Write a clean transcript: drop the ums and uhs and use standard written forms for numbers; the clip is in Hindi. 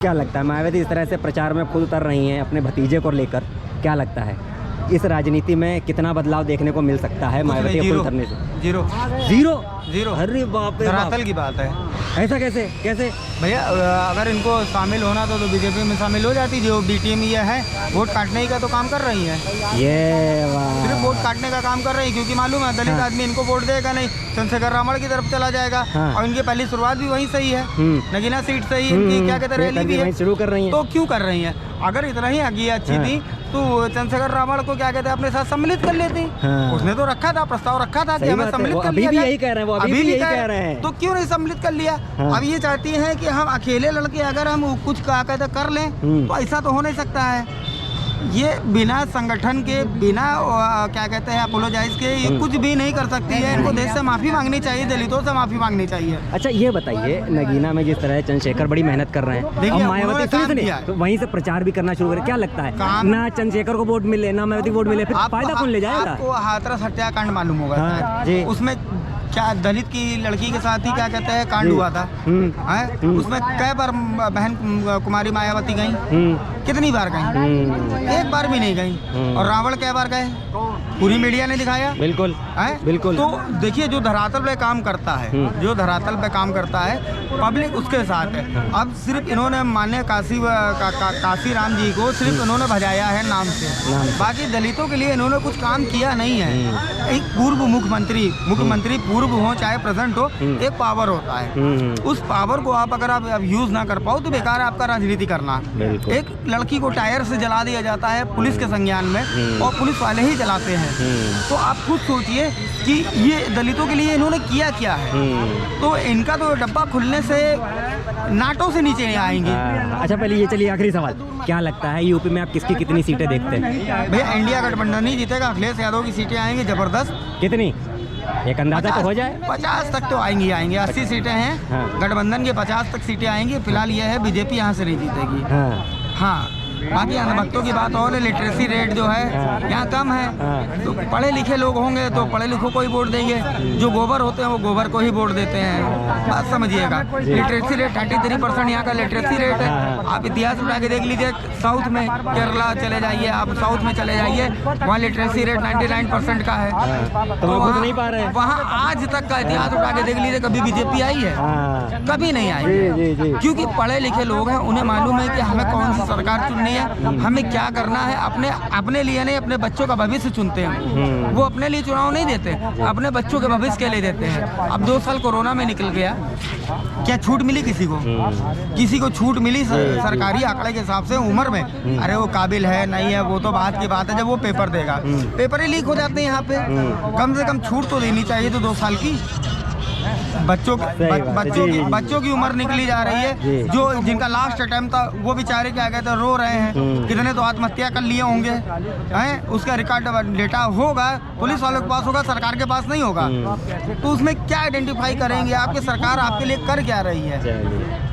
क्या लगता है मायावती इस तरह से प्रचार में खुद उतर रही हैं अपने भतीजे को लेकर, क्या लगता है इस राजनीति में कितना बदलाव देखने को मिल सकता है मायावती के खुद उतरने से? Zero zero zero. अरे बाप रे बाप। धरातल की बात है। ऐसा कैसे कैसे? भैया अगर इनको शामिल होना तो बीजेपी में शामिल हो जाती। जो बी टीम ये है वोट काटने का तो काम कर रही है, ये वाह। सिर्फ वोट काटने का काम कर रही है, क्योंकि मालूम है दलित आदमी इनको वोट देगा नहीं, चंद्रशेखर रावण की तरफ चला जाएगा। और इनकी पहली शुरुआत भी वहीं सही है, नगीना सीट से ही इनकी क्या कहते हैं रैली भी है, शुरू कर रही है। तो क्यों कर रही है? अगर इतना ही आगे अच्छी थी तो चंद्रशेखर रावण को क्या कहते हैं अपने साथ सम्मिलित कर लेती। उसने तो रखा था, प्रस्ताव रखा था कि हमें सम्मिलित कर लिया। अभी भी यही कह रहे हैं, वो अभी भी यही कह रहे हैं, तो क्यों नहीं सम्मिलित कर लिया? अब ये चाहती हैं कि हम अकेले लड़के अगर हम कुछ क्या कहते कर लें, तो ऐसा तो हो नहीं सकता है। ये बिना संगठन के, बिना क्या कहते हैं अपोलोजाइज के ये कुछ भी नहीं कर सकती है। इनको देश से माफ़ी मांगनी चाहिए, दलितों से माफ़ी मांगनी चाहिए। अच्छा ये बताइए, नगीना में जिस तरह चंद्रशेखर बड़ी मेहनत कर रहे हैं, अब मायावती तो वहीं से प्रचार भी करना शुरू करे, क्या लगता है ना चंद्रशेखर को वोट मिले ना मायावती वोट मिले, फिर फायदा कौन ले जाएगा? आपको हाथरस हत्याकांड मालूम होगा जी। उसमें क्या दलित की लड़की के साथ ही क्या कहते हैं कांड हुआ था, उसमें कई बार बहन कुमारी मायावती गई, कितनी बार गई? एक बार भी नहीं गई। और रावण कई बार गए, पूरी मीडिया ने दिखाया। बिल्कुल बिल्कुल। तो देखिए जो धरातल पे काम करता है, जो धरातल पे काम करता है पब्लिक उसके साथ है। अब सिर्फ इन्होंने माननीय काशी राम जी को सिर्फ इन्होंने भजाया है नाम से, बाकी दलितों के लिए इन्होंने कुछ काम किया नहीं है। एक पूर्व मुख्यमंत्री पूर्व हो चाहे प्रेजेंट हो, एक पावर होता है, उस पावर को आप अगर आप यूज ना कर पाओ तो बेकार है आपका राजनीति करना। एक लड़की को टायर से जला दिया जाता है पुलिस के संज्ञान में, और पुलिस वाले ही जलाते हैं। तो आप खुद सोचिए कि ये दलितों के लिए इन्होंने किया क्या है। तो इनका तो डब्बा खुलने से नाटों से नीचे आएंगे। अच्छा पहले ये चलिए आखिरी सवाल, क्या लगता है यूपी में आप किसकी कितनी सीटें देखते हैं? भैया इंडिया गठबंधन ही जीतेगा, अखिलेश यादव की सीटें आएंगी जबरदस्त। कितनी एक अंदाजा तो हो जाए? 50 तक तो आएंगी 80 सीटें हैं गठबंधन की, 50 तक सीटें आएंगी। फिलहाल ये है बीजेपी यहाँ से नहीं जीतेगी। हाँ बाकी अनुभक्तों की बात और, लिटरेसी रेट जो है यहाँ कम है, तो पढ़े लिखे लोग होंगे तो पढ़े लिखों को ही वोट देंगे, जो गोबर होते हैं वो गोबर को ही वोट देते हैं। बात समझिएगा, लिटरेसी रेट 33% यहाँ का लिटरेसी रेट है। आप इतिहास उठा के देख लीजिए, साउथ में केरला चले जाइए, आप साउथ में चले जाइए, वहाँ लिटरेसी रेट 99% का है। तो नहीं पा रहे, वहाँ आज तक का इतिहास उठा के देख लीजिए, कभी बीजेपी आई है? कभी नहीं आई, क्योंकि पढ़े लिखे लोग हैं, उन्हें मालूम है कि हमें कौन सी सरकार चुननी है, हमें क्या करना है। अपने लिए नहीं, अपने बच्चों का भविष्य चुनते हैं। वो अपने लिए चुनाव नहीं देते, अपने बच्चों के भविष्य के लिए देते हैं। अब 2 साल कोरोना में निकल गया, क्या छूट मिली किसी को? किसी को छूट मिली सरकारी आंकड़े के हिसाब से उम्र में? अरे वो काबिल है नहीं है वो तो बात की बात है, जब वो पेपर देगा, पेपर ही लीक हो जाते हैं यहाँ पे। कम से कम छूट तो देनी चाहिए, तो 2 साल की बच्चों की उम्र निकली जा रही है। जो जिनका लास्ट अटेम्प्ट था वो बेचारे क्या कहते हैं रो रहे हैं, कितने तो आत्महत्या कर लिए होंगे हैं। उसका रिकॉर्ड डेटा होगा, पुलिस वालों के पास होगा, सरकार के पास नहीं होगा। तो उसमें क्या आइडेंटिफाई करेंगे? आपकी सरकार आपके लिए कर क्या रही है?